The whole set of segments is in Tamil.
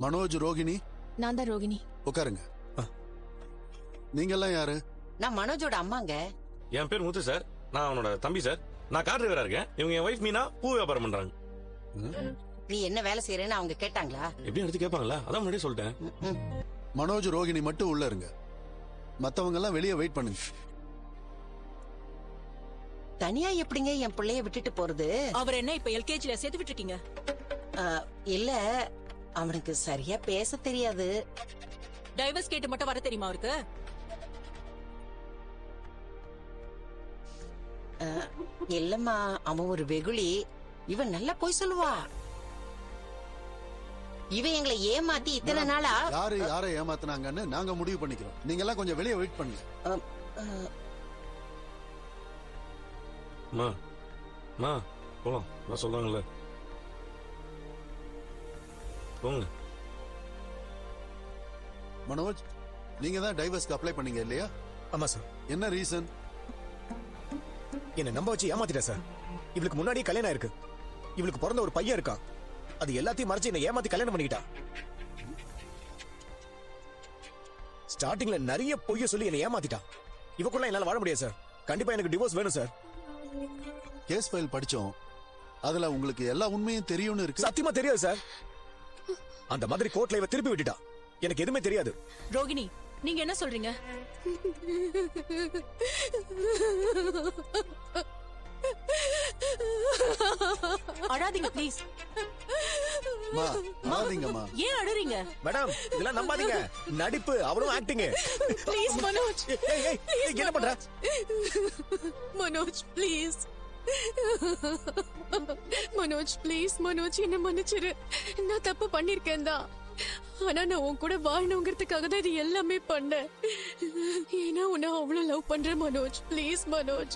மனோஜ், ரோகிணி. நான் தான் ரோகிணி. உட்காருங்க. நீங்க எல்லாம் யாரு? நான் மனோஜோட அம்மாங்க. என் பேர் முத்து சார். நான் அவனோட தம்பி சார். நான் கார் டிரைவரா இருக்கேன். இவங்க என் வைஃப் மீனா பூ வியாபாரம் பண்றாங்க. நீ என்ன வேலை செய்யறேன்னு அவங்க கேட்டாங்களா? எப்படி எடுத்து கேட்பாங்களா? அதான் முன்னாடியே சொல்லிட்டேன். மனோஜ், ரோகிணி மட்டும் உள்ள இருங்க. மத்தவங்க எல்லாம் வெளியே வெயிட் பண்ணுங்க. தனியா எப்படிங்க என் பிள்ளைய விட்டுட்டு போறது? அவர் என்ன இப்ப எல்கேஜில சேர்த்து விட்டுருக்கீங்க? இல்ல, அவனுக்கு சரியா பேச தெரியாது. டைவர்ஸ் கேட்டு மட்டும் வர தெரியுமா அவருக்கு? இல்லம்மா, அவன் ஒரு வெகுளி. இவன் நல்லா போய் சொல்லுவா. இவன் எங்களை ஏமாத்தி இத்தனை நாளா. யாரு யாரை ஏமாத்தினாங்கன்னு நாங்க முடிவு பண்ணிக்கிறோம். நீங்க எல்லாம் கொஞ்சம் வெளியே வெயிட் பண்ணுங்க. போலாம். நான் சொல்றாங்கல்ல, போங்க. மனோஜ், நீங்க தான் டைவர்ஸ்க்கு அப்ளை பண்ணீங்க இல்லையா? ஆமா சார். என்ன ரீசன்? என்ன நம்ப வச்சு ஏமாத்திட்ட சார். இவளுக்கு முன்னாடியே கல்யாணம் இருக்கு. இவளுக்கு பிறந்த ஒரு பையன் இருக்கா. அது எல்லாத்தையும் மறைச்சு என்ன ஏமாத்தி கல்யாணம் பண்ணிக்கிட்டா. ஸ்டார்டிங்ல நிறைய பொய்ய சொல்லி என்ன ஏமாத்திட்டா. இவக்குள்ள என்னால வாழ முடியாது சார். கண்டிப்பா எனக்கு டிவோர்ஸ் வேணும் சார். கேஸ் ஃபைல் படிச்சோம். அதுல உங்களுக்கு எல்லா உண்மையும் தெரியும்னு இருக்கு. சத்தியமா தெரியாது சார். அந்த மாதிரி கோர்ட்ல இவ திருப்பி விட்டுட்டா. எனக்கு எதுவுமே தெரியாது. ரோகிணி, நீங்க என்ன சொல்றீங்க? அழாதீங்க ப்ளீஸ். அழாதீங்கம்மா. ஏன் அழறீங்க? மேடம், இதெல்லாம் நம்பாதீங்க. நடிப்பு, அவளும் ஆக்டிங். ப்ளீஸ் மனோஜ். என்ன பண்ற? மனோஜ் ப்ளீஸ். மனோஜ் ப்ளீஸ். மனோஜ், என்ன மன்னிச்சிரு. நான் தப்பு பண்ணிருக்கேன் தான். ஆனா நான் உன் கூட வாழணுங்கிறதுக்காக தான் இது எல்லாமே பண்ணேன். ஏன்னா உன்னை அவ்வளவு லவ் பண்றேன் மனோஜ். ப்ளீஸ் மனோஜ்.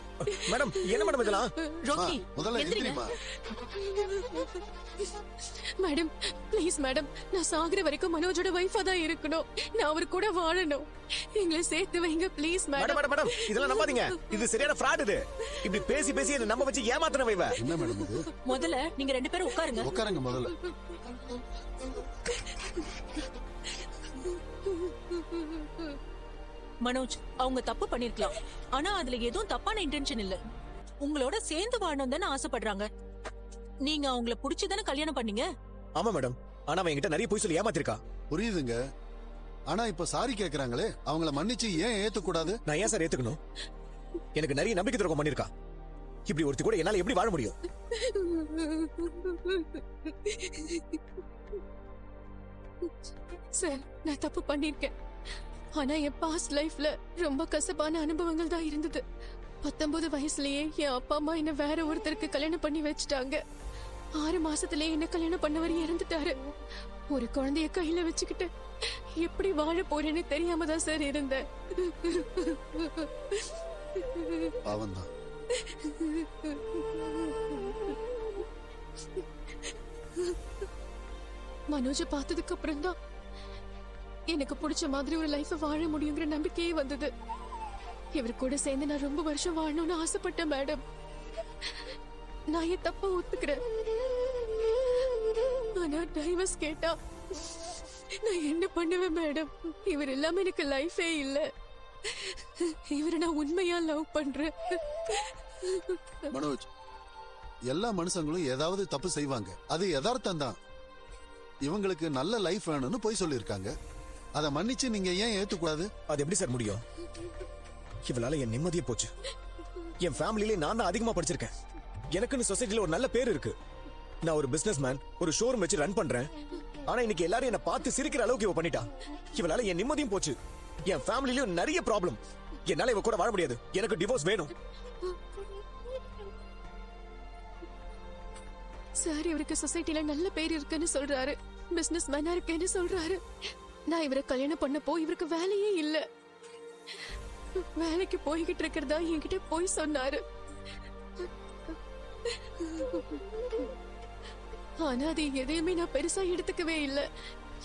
மேடம், என்ன மேடம் இதெல்லாம்? ரோகி, முதல்ல எந்திரிமா. மேடம் ப்ளீஸ் மேடம், நான் சாகுற வரைக்கும் மனோஜோட வைஃபா தான் இருக்கணும். நான் அவர் கூட வாழணும். எங்களை சேர்த்து வைங்க ப்ளீஸ் மேடம். மேடம் மேடம், இதெல்லாம் நம்பாதீங்க. இது சரியான ஃப்ராட். இது இப்படி பேசி பேசி என்ன நம்ப வச்சு ஏமாத்துன வைவ. என்ன மேடம் இது? முதல்ல நீங்க ரெண்டு பேரும் உட்காருங்க. உட்காருங்க முதல்ல. மனோஜ், அவங்க தப்பு பண்ணிருக்கலாம். ஆனா அதுல எதுவும் தப்பான இன்டென்ஷன் இல்ல. உங்களோட சேர்ந்து வாழணும் தானே ஆசைப்படுறாங்க. நீங்க அவங்கள புடிச்சுதானே கல்யாணம் பண்ணீங்க? ஆமா மேடம். ஆனா அவன் என்கிட்ட நிறைய பொய் சொல்லி ஏமாத்திருக்கா. புரியுதுங்க. ஆனா இப்ப சாரி கேக்குறாங்களே, அவங்கள மன்னிச்சு ஏன் ஏத்துக்கூடாது? நான் ஏன் சார் ஏத்துக்கணும்? எனக்கு நிறைய நம்பிக்கை துரோகம் பண்ணிருக்கா. இப்படி ஒருத்தி கூட என்னால எப்படி வாழ முடியும்? சார், நான் தப்பு பண்ணிருக்கேன். ஆனா என் பாஸ்ட் லைஃப்ல ரொம்ப கசப்பான அனுபவங்கள் தான் இருந்தது. 19 வயசுலயே என் அப்பா அம்மா என்ன வேற ஒருத்தருக்கு கல்யாணம் பண்ணி வச்சுட்டாங்க. 6 மாசத்திலேயே என்ன கல்யாணம் பண்ணவர் இறந்துட்டாரு. ஒரு குழந்தைய கையில வச்சுக்கிட்டு எப்படி வாழ போறேன்னு தெரியாம தான் சார் இருந்தேன். பாவம்தான். மனோஜ பார்த்ததுக்கு அப்புறம் தான் எனக்கு பிடிச்ச மாதிரி ஒரு லைஃப் வாழ முடியுங்கிற நம்பிக்கையே வந்தது. இவர் கூட சேர்ந்து நான் ரொம்ப வருஷம் வாழணும்னு ஆசைப்பட்டேன் மேடம். நான் என் தப்ப ஒத்துக்கிறேன். ஆனா டைவர்ஸ் கேட்டா நான் என்ன பண்ணுவேன் மேடம்? இவர் இல்லாம எனக்கு லைஃபே இல்ல. இவரை நான் உண்மையா லவ் பண்றேன். மனோஜ், எல்லா மனுஷங்களும் ஏதாவது தப்பு செய்வாங்க. அது யதார்த்தம் தான். இவங்களுக்கு நல்ல லைஃப் வேணும்னு போய் சொல்லிருக்காங்க. அதை மன்னிச்சு நீங்க ஏன் ஏத்துக்கூடாது? அது எப்படி சார் முடியும்? இவளால என் நிம்மதியே போச்சு. என் ஃபேமிலியிலே நான் தான் அதிகமா படிச்சிருக்கேன். எனக்குன்னு சொசைட்டில ஒரு நல்ல பேர் இருக்கு. நான் ஒரு பிசினஸ் மேன், ஒரு ஷோரூம் வச்சு ரன் பண்றேன். ஆனா இன்னைக்கு எல்லாரும் என்ன பார்த்து சிரிக்கிற அளவுக்கு இவ பண்ணிட்டா. இவளால என் நிம்மதியும் போச்சு. என் ஃபேமிலிலயும் நிறைய ப்ராப்ளம். என்னால இவ கூட வாழ முடியாது. எனக்கு டிவோர்ஸ் வேணும். சார், இவருக்கு சொசைட்டில நல்ல பேர் இருக்குன்னு சொல்றாரு. பிசினஸ் மேனா இருக்கேன்னு சொல்றாரு. நான் இவரை கல்யாணம் பண்ணப்போ இவருக்கு வேலையே இல்ல. வேலைக்கு போய்கிட்டு இருக்கிறதா என்கிட்ட போய் சொன்னாரு. ஆனா அது எதையுமே நான் பெருசா எடுத்துக்கவே இல்ல.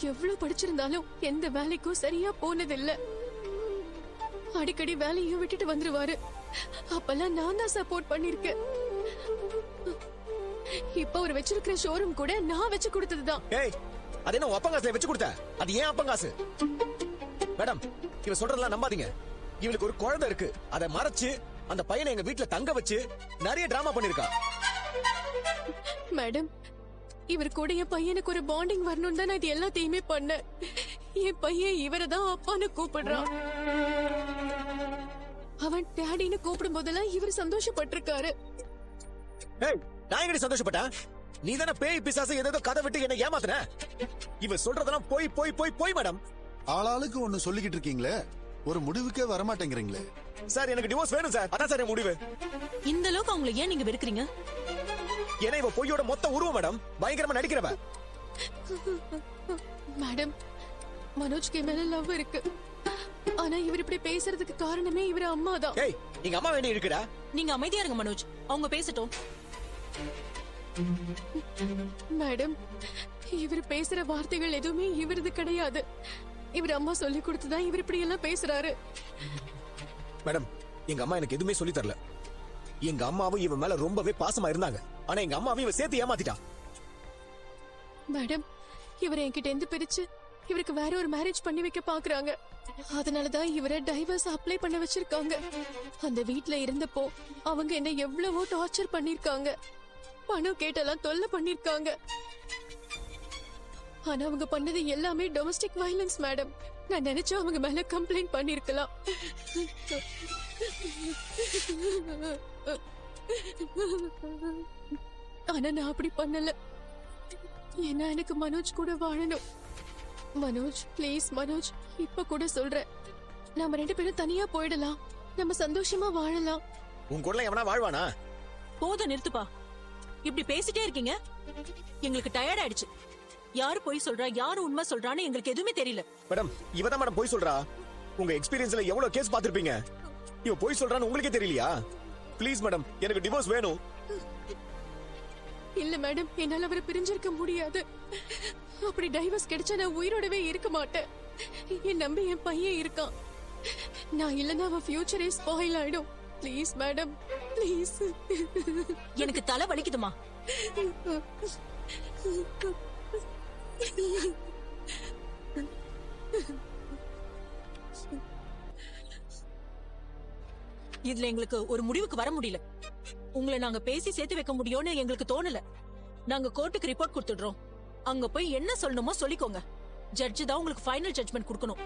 எவ்வளவு படிச்சிருந்தாலும் எந்த வேலைக்கும் சரியா போனதில்ல. அடிக்கடி வேலையும் விட்டுட்டு வந்துருவாரு. அப்பெல்லாம் நான் தான் சப்போர்ட் பண்ணிருக்கேன். இப்ப அவர் வச்சிருக்கிற ஷோரூம் கூட நான் வச்சு கொடுத்ததுதான். ஏய், அது என்ன அப்பங்காசுல வச்சு கொடுத்த? அது ஏன் அப்பங்காசு? மேடம், இவ சொல்றதெல்லாம் நம்பாதீங்க. இவளுக்கு ஒரு குழந்தை இருக்கு. அதை மறைச்சு அந்த பையனை எங்க வீட்டுல தங்க வச்சு நிறைய டிராமா பண்ணிருக்கா. மேடம், இவர் கூட என் பையனுக்கு ஒரு பாண்டிங் வரணும் தான் நான் இது எல்லாத்தையுமே பண்ணேன். என் பையன் இவரை தான் அப்பான்னு கூப்பிடுறான். அவன் டேடின்னு கூப்பிடும் போதெல்லாம் இவர் சந்தோஷப்பட்டிருக்காரு. ஏய், நான் எங்கடி சந்தோஷப்பட்டேன்? நீ தானே பேய் பிசாசு ஏதோ கதை விட்டு என்ன ஏமாத்துன. இவ சொல்றதெல்லாம் போய் போய் போய் போய் மேடம். ஆளாளுக்கு ஒண்ணு சொல்லிக்கிட்டு இருக்கீங்களே, ஒரு முடிவுக்கே வரமாட்டேங்கிறீங்களே. சார், எனக்கு டிவோர்ஸ் வேணும் சார். அதான் சார் என் முடிவு. இந்த அளவுக்கு அவங்களை ஏன் நீங்க வெறுக்கிறீங்க? ஏன்னா இவ பொய்யோட மொத்த உருவம் மேடம். பயங்கரமா நடிக்கிறவ. மேடம், மனோஜ்க்கு என் மேல லவ் இருக்கு. ஆனா இவர் இப்படி பேசுறதுக்கு காரணமே இவர் அம்மா தான். ஏய், நீங்க அம்மா வேண்டி இருக்குடா. நீங்க அமைதியா இருங்க மனோஜ், அவங்க பேசட்டும். மேடம், இவர் பேசுற வார்த்தைகள் எதுவுமே இவரது கிடையாது. இவர் அம்மா சொல்லி கொடுத்துதான் இவர் இப்படி எல்லாம் பேசுறாரு. மேடம், எங்க அம்மா எனக்கு எதுவுமே சொல்லி தரல. எங்க அம்மாவும் இவன் மேல ரொம்பவே பாசமா இருந்தாங்க. ஆனா எங்க அம்மாவும் இவ சேர்த்து ஏமாத்திட்டா. மேடம், இவரை என்கிட்ட இருந்து பிரிச்சு இவருக்கு வேற ஒரு மேரேஜ் பண்ணி வைக்க பாக்குறாங்க. அதனாலதான் இவரை டைவர்ஸ் அப்ளை பண்ண வச்சிருக்காங்க. அந்த வீட்ல இருந்தப்போ அவங்க என்ன எவ்வளவோ டார்ச்சர் பண்ணிருக்காங்க. பணம் கேட்டெல்லாம் தொல்லை பண்ணிருக்காங்க. ஆனா அவங்க பண்ணது எல்லாமே டொமஸ்டிக் வயலன்ஸ் மேடம். நான் நினைச்சா அவங்க மேல கம்ப்ளைண்ட் பண்ணிருக்கலாம். ஆனா நான் அப்படி பண்ணல. ஏன்னா எனக்கு மனோஜ் கூட வாழணும். மனோஜ், ப்ளீஸ் மனோஜ், இப்ப கூட சொல்றேன், நம்ம 2 பேரும் தனியா போயிடலாம். நம்ம சந்தோஷமா வாழலாம். உன் கூட எவனா வாழ்வானா? போதும், நிறுத்துப்பா. இப்படி பேசிட்டே இருக்கீங்க, எங்களுக்கு டயர்ட் ஆயிடுச்சு. யாரு பொய் சொல்றா, யாரு உண்மை சொல்றான்னு எங்களுக்கு எதுவுமே தெரியல. மேடம், இவதான் மேடம் போய் சொல்றா. உங்க எக்ஸ்பீரியன்ஸ்ல எவ்வளவு கேஸ் பாத்திருப்பீங்க. இவ போய் சொல்றான்னு உங்களுக்கே தெரியலையா? ப்ளீஸ் மேடம், எனக்கு டிவோர்ஸ் வேணும். இல்ல மேடம், என்னால அவரை பிரிஞ்சிருக்க முடியாது. அப்படி டைவர்ஸ் கிடைச்சா நான் உயிரோடவே இருக்க மாட்டேன். என் நம்பி என் பையன் இருக்கான். நான் இல்லன்னா அவன் ஃபியூச்சரே ஸ்பாயில் ஆயிடும். Please madam, please. எனக்கு தலை வலிக்குதுமா. இதுல எங்களுக்கு ஒரு முடிவுக்கு வர முடியல. உங்களை நாங்க பேசி சேர்த்து வைக்க முடியும்னு எங்களுக்கு தோணல. நாங்க கோர்ட்டுக்கு ரிப்போர்ட் கொடுத்துடுறோம். அங்க போய் என்ன சொல்லணுமோ சொல்லிக்கோங்க. ஜட்ஜ் தான் உங்களுக்கு ஃபைனல் ஜட்ஜ்மெண்ட் கொடுக்கணும்.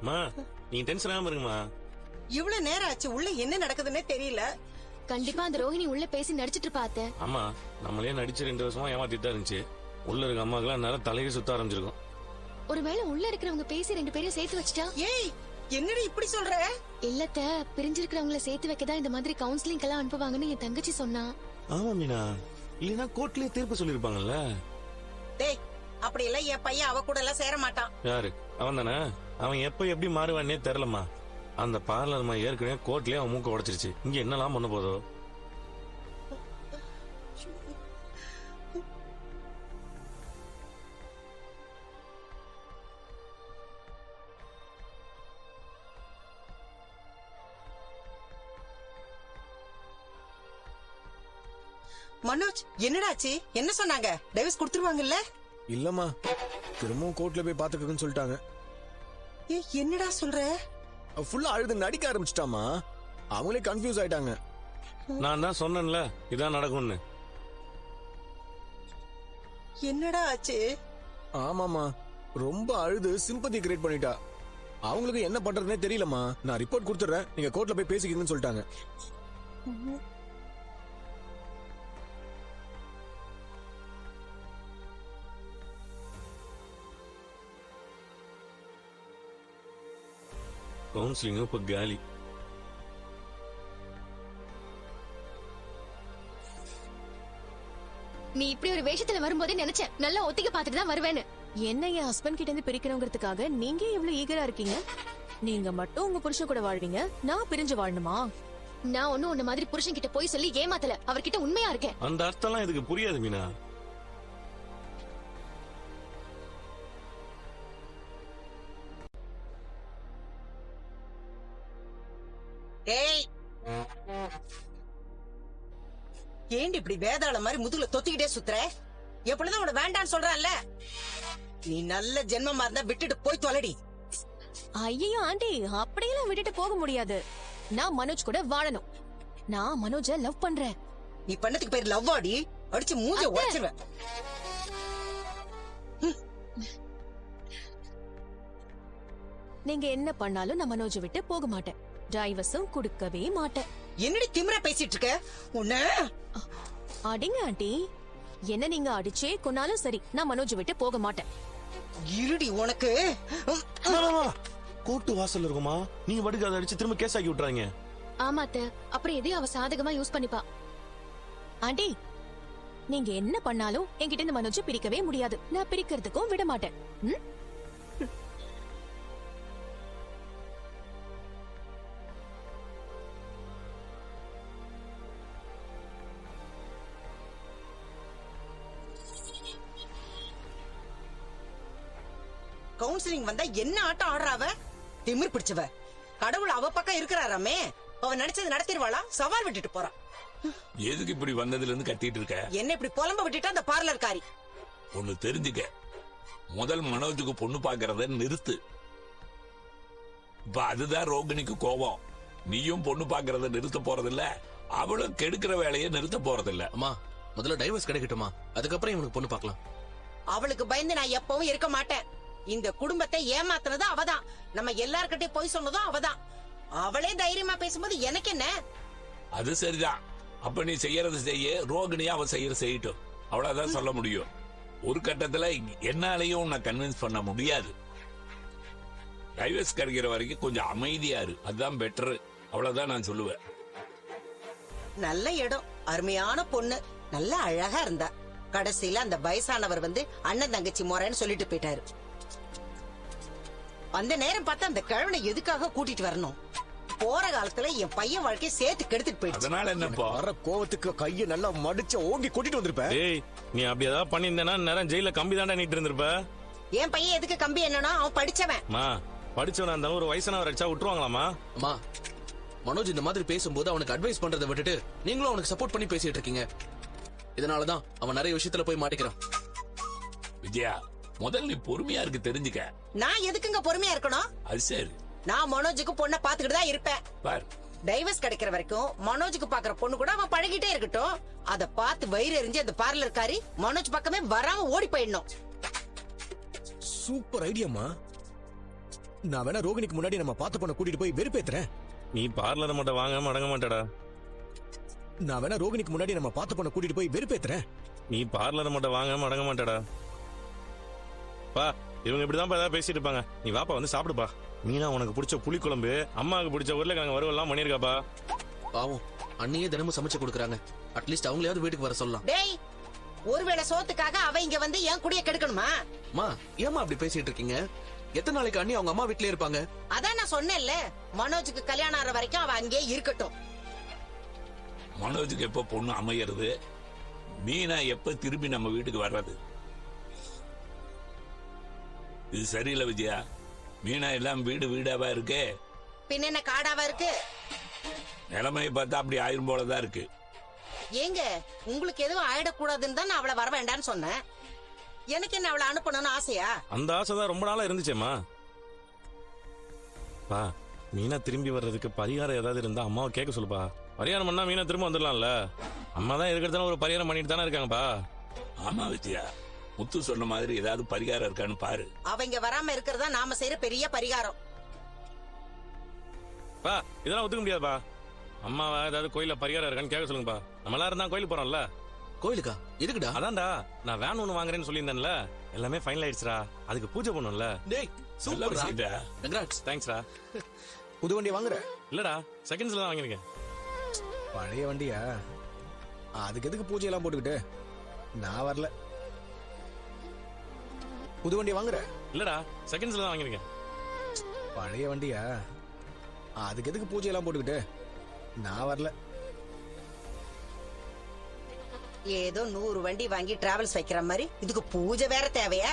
மா, நீ டென்ஷன் ஆகாம இருங்கம்மா. இவ்வளவு நேரம் ஆச்சு, உள்ள என்ன நடக்குதுன்னே தெரியல. கண்டிப்பா அந்த ரோஹிணி உள்ள பேசி நடிச்சிட்டு பாத்த. ஆமா, நம்மளே நடிச்சு 2 வருஷமா ஏமாத்திட்டு தான் இருந்துச்சு. உள்ள இருக்க அம்மாக்கெல்லாம் நேரம் தலையே சுத்த ஆரம்பிச்சிருக்கும். ஒருவேளை உள்ள இருக்கிறவங்க பேசி 2 பேரையும் சேர்த்து வச்சிட்டா? ஏய், என்னடி இப்படி சொல்ற? இல்லத்த, பிரிஞ்சிருக்கிறவங்கள சேர்த்து வைக்கதான் இந்த மாதிரி கவுன்சிலிங் எல்லாம் அனுப்புவாங்கன்னு என் தங்கச்சி சொன்னா. ஆமா மீனா, இல்லனா கோர்ட்லயே தீர்ப்பு சொல்லிருப்பாங்கல்ல. டேய், அப்படி எல்லாம் என் பையன் அவ கூட எல்லாம் சேர மாட்டான். யாரு? அவன் தானே. அவன் எப்ப எப்படி மாறுவானே தெரியலம்மா. அந்த பார்லர்மா ஏற்கனவே கோர்ட்லயே அவன் மூக்க உடைச்சிருச்சு. இங்க என்னலாம் பண்ண போதோ. மனோஜ், என்னடாச்சு? என்ன சொன்னாங்க? டைவர்ஸ் கொடுத்துருவாங்கல்ல? இல்லம்மா, திரும்பவும் கோர்ட்ல போய் பாத்துக்கன்னு சொல்லிட்டாங்க. ஏய், என்னடா சொல்ற? ஃபுல்லா அழுது நடிக்க ஆரம்பிச்சிட்டாமா. அவங்களே கன்ஃபியூஸ் ஆயிட்டாங்க. நான் தான் சொன்னேன்ல இதான் நடக்கும்னு. என்னடா ஆச்சு? ஆமாமா, ரொம்ப அழுது சிம்பத்தி கிரியேட் பண்ணிட்டா. அவங்களுக்கு என்ன பண்றதுனே தெரியலமா. நான் ரிப்போர்ட் கொடுத்துறேன், நீங்க கோர்ட்ல போய் பேசிக்கங்கன்னு சொல்லிட்டாங்க. கவுன்சிலிங்கும் இப்ப காலி. நீ இப்படி ஒரு வேஷத்துல வரும்போதே நினைச்சேன் நல்லா ஒத்திக்க பாத்துட்டு தான் வருவேன்னு. என்ன என் ஹஸ்பண்ட் கிட்ட இருந்து பிரிக்கணுங்கிறதுக்காக நீங்க எவ்வளவு ஈகரா இருக்கீங்க? நீங்க மட்டும் உங்க புருஷன் கூட வாழ்வீங்க, நான் பிரிஞ்சு வாழணுமா? நான் ஒன்னும் உன்ன மாதிரி புருஷன் கிட்ட போய் சொல்லி ஏமாத்தல. அவர்கிட்ட உண்மையா இருக்கேன். அந்த அர்த்தம்லாம் இதுக்கு புரியாது மீனா. ஏண்டி இப்படி வேதாள மாதிரி முதுகுல தொத்திக்கிட்டே சுத்துற? எப்படிதான் உன வேண்டான்னு சொல்றான்ல. நீ நல்ல ஜென்மமா இருந்தா விட்டுட்டு போய் தொலைடி. ஐயோ ஆண்டி, அப்படியெல்லாம் விட்டுட்டு போக முடியாது. நான் மனோஜ் கூட வாழணும். நான் மனோஜ லவ் பண்றேன். நீ பண்ணதுக்கு பேர் லவ் ஆடி. அடிச்சு மூஞ்ச உடைச்சிருவேன். நீங்க என்ன பண்ணாலும் நான் மனோஜ விட்டு போக மாட்டேன். டைவர்ஸும் கொடுக்கவே மாட்டேன். என்னடி திமிரா பேசிட்டு இருக்க? உன்ன அடிங்க ஆண்டி. என்ன நீங்க அடிச்சே கொன்னாலும் சரி, நான் மனோஜ் விட்டு போக மாட்டேன். இருடி உனக்கு. கோர்ட்டு வாசல் இருக்குமா, நீங்க படுக்க அதை அடிச்சு திரும்ப கேஸ் ஆக்கி விட்டுறாங்க. ஆமா அத்தை, அப்புறம் எதையும் அவ சாதகமா யூஸ் பண்ணிப்பா. ஆண்டி, நீங்க என்ன பண்ணாலும் என்கிட்ட இந்த மனோஜ் பிரிக்கவே முடியாது. நான் பிரிக்கிறதுக்கும் விட மாட்டேன். ம்? கவுன்சிலிங் வந்தா என்ன ஆட்டம் ஆடுறாவ? திமிர் பிடிச்சவ. கடவுள் அவ பக்கம் இருக்கிறாராமே. அவ நினைச்சது நடத்திடுவாளா? சவால் விட்டுட்டு போறான். எதுக்கு இப்படி வந்ததுல இருந்து கத்திட்டு இருக்க? என்ன இப்படி புலம்ப விட்டுட்டா அந்த பார்லர் காரி. ஒண்ணு தெரிஞ்சுக்க, முதல் மனோஜுக்கு பொண்ணு பாக்குறத நிறுத்து. இப்ப அதுதான் ரோகிணிக்கு கோபம். நீயும் பொண்ணு பாக்குறத நிறுத்த போறதில்ல, அவளும் கெடுக்கிற வேலையை நிறுத்த போறதில்ல. அம்மா, முதல்ல டைவர்ஸ் கிடைக்கட்டுமா, அதுக்கப்புறம் இவனுக்கு பொண்ணு பார்க்கலாம். அவளுக்கு பயந்து நான் எப்பவும் இருக்க மாட்டேன். இந்த குடும்பத்தை ஏமாத்துனது அவதான். நம்ம எல்லார்கிட்டயும் போய் சொன்னதும் அவதான். அவளே தைரியமா பேசும்போது எனக்கு என்ன? அது சரிதான். அப்ப நீ செய்யறது செய்ய, ரோகிணியா அவ செய்யறது செய்யட்டும். அவ்வளவுதான் சொல்ல முடியும். ஒரு கட்டத்துல என்னாலையும் உன்னை கன்வின்ஸ் பண்ண முடியாது. டைவர்ஸ் கிடைக்கிற வரைக்கும் கொஞ்சம் அமைதியா இரு, அதுதான் பெட்டர். அவ்வளவுதான் நான் சொல்லுவேன். நல்ல இடம், அருமையான பொண்ணு, நல்ல அழகா இருந்தா. கடைசியில அந்த வயசானவர் வந்து அண்ணன் தங்கச்சி முறைன்னு சொல்லிட்டு போயிட்டாரு. அந்த நேரம் பார்த்தா அந்த கிழவனை எதுக்காக கூட்டிட்டு வரணும்? போற காலத்துல என் பையன் வாழ்க்கையை சேர்த்து கெடுத்துட்டு போயிடுச்சு. அதனால என்னப்பா? வர கோவத்துக்கு கையை நல்லா மடிச்சு ஓங்கி கொட்டிட்டு வந்திருப்ப. ஏய், நீ அப்படி ஏதாவது பண்ணியிருந்தேன்னா நேரம் ஜெயில கம்பி தாண்டா நீட்டு இருந்திருப்ப. என் பையன் எதுக்கு கம்பி என்னன்னா அவன் படிச்சவன். மா, படிச்சவனா இருந்தாலும் ஒரு வயசானவர் அடிச்சா விட்டுருவாங்களாமா? அம்மா, மனோஜ் இந்த மாதிரி பேசும்போது அவனுக்கு அட்வைஸ் பண்றதை விட்டுட்டு நீங்களும் அவனுக்கு சப்போர்ட் பண்ணி பேசிட்டு இருக்கீங்க. இதனாலதான் அவன் நிறைய விஷயத்துல போய் மாட்டிக்கிறான். விஜயா, முதல்ல நீ பொறுமையா இருக்கு தெரிஞ்சுக்க. நான் எதுக்குங்க பொறுமையா இருக்கணும்? அது சரி. நான் மனோஜுக்கு பொண்ணை பாத்துக்கிட்டு தான் இருப்பேன். பார், டைவர்ஸ் கிடைக்கிற வரைக்கும் மனோஜுக்கு பாக்குற பொண்ணு கூட அவன் பழகிட்டே இருக்கட்டும். அத பார்த்து வயிறு எரிஞ்சு அந்த பார்லர் காரி மனோஜ் பக்கமே வராம ஓடி போயிடணும். சூப்பர் ஐடியாமா. நான் வேணா ரோகிணிக்கு முன்னாடி நம்ம பார்த்த பொண்ணை கூட்டிட்டு போய் வெறுப்பேத்துறேன். நீ பார்லரை மட்டும் வாங்க அடங்க மாட்டடா. நான் வேணா ரோகிணிக்கு முன்னாடி நம்ம பார்த்த பொண்ணை கூட்டிட்டு போய் வெறுப்பேத்துறேன். நீ பார்லரை மட்டும் வாங்க அடங்க மாட்டடா. பா, இவங்க இப்படிதான் ஏதாவது பேசிட்டு இருப்பாங்க. நீ வாப்பா வந்து சாப்பிடுப்பா. மீனா உனக்கு பிடிச்ச புளிக்குழம்பு, அம்மாவுக்கு பிடிச்ச உருளைக்கிழங்கு வறுவெல்லாம் பண்ணிருக்காப்பா. பாவம், அண்ணியே தினமும் சமைச்சு கொடுக்குறாங்க. அட்லீஸ்ட் அவங்களையாவது வீட்டுக்கு வர சொல்லலாம். டேய், ஒருவேளை சோத்துக்காக அவ இங்க வந்து என் குடிய கெடுக்கணுமா? அம்மா, ஏமா அப்படி பேசிட்டு இருக்கீங்க? எத்தனை நாளைக்கு அண்ணி அவங்க அம்மா வீட்லயே இருப்பாங்க? அதான் நான் சொன்னேன்ல, மனோஜுக்கு கல்யாணம் ஆற வரைக்கும் அவ அங்கேயே இருக்கட்டும். மனோஜுக்கு எப்ப பொண்ணு அமையறது? மீனா எப்ப திரும்பி நம்ம வீட்டுக்கு வர்றது? இது சரியில்லை விஜயா. மீனா எல்லாம் வீடு வீடாவா இருக்கு. பின்ன என்ன காடாவா இருக்கு? நிலைமையை பார்த்தா அப்படி ஆயிரம் போலதான் இருக்கு. ஏங்க, உங்களுக்கு எதுவும் ஆயிடக்கூடாதுன்னு தான் நான் அவளை வர வேண்டான்னு சொன்னேன். எனக்கு என்ன அவளை அனுப்பணும்னு ஆசையா? அந்த ஆசைதான் ரொம்ப நாளா இருந்துச்சேம்மா. பா, மீனா திரும்பி வர்றதுக்கு பரிகாரம் ஏதாவது இருந்தா அம்மாவை கேட்க சொல்லுப்பா. பரிகாரம் பண்ணா மீனா திரும்ப வந்துடலாம்ல. அம்மா தான் இருக்கிறதான ஒரு பரிகாரம் பண்ணிட்டு தானே இருக்காங்கப்பா. ஆமா விஜயா, முத்து சொன்ன மாதிரி ஏதாவது பரிகாரம் இருக்கான்னு பாரு. அவங்க வராம இருக்கிறதா நாம செய்யற பெரிய பரிகாரம். பா, இதெல்லாம் ஒத்துக்க முடியாதுப்பா. அம்மாவா ஏதாவது கோயில பரிகாரம் இருக்கான்னு கேட்க சொல்லுங்கப்பா. நம்ம எல்லாரும் தான் கோயிலுக்கு போறோம்ல. கோயிலுக்கா? எதுக்குடா? அதான்டா, நான் வேன் ஒண்ணு வாங்குறேன்னு சொல்லியிருந்தேன்ல, எல்லாமே ஃபைனல் ஆயிடுச்சுடா. அதுக்கு பூஜை பண்ணும்ல. டேய், நல்லா சூப்பர்டா. பேசிட்ட. கங்க்ராட்ஸ். தேங்க்ஸ்டா. புது வண்டி வாங்குற? இல்லடா, செகண்ட்ஸ்ல தான் வாங்கிருக்கேன். பழைய வண்டியா? அதுக்கு எதுக்கு பூஜை எல்லாம் போட்டுக்கிட்டு? நான் வரல. புது வண்டி வாங்குற? இல்லடா, செகண்ட்ஸ்ல தான் வாங்கிருக்கேன். பழைய வண்டியா? அதுக்கு எதுக்கு பூஜை எல்லாம் போட்டுக்கிட்டு? நான் வரல. ஏதோ 100 வண்டி வாங்கி டிராவல்ஸ் வைக்கிற மாதிரி இதுக்கு பூஜை வேற தேவையா?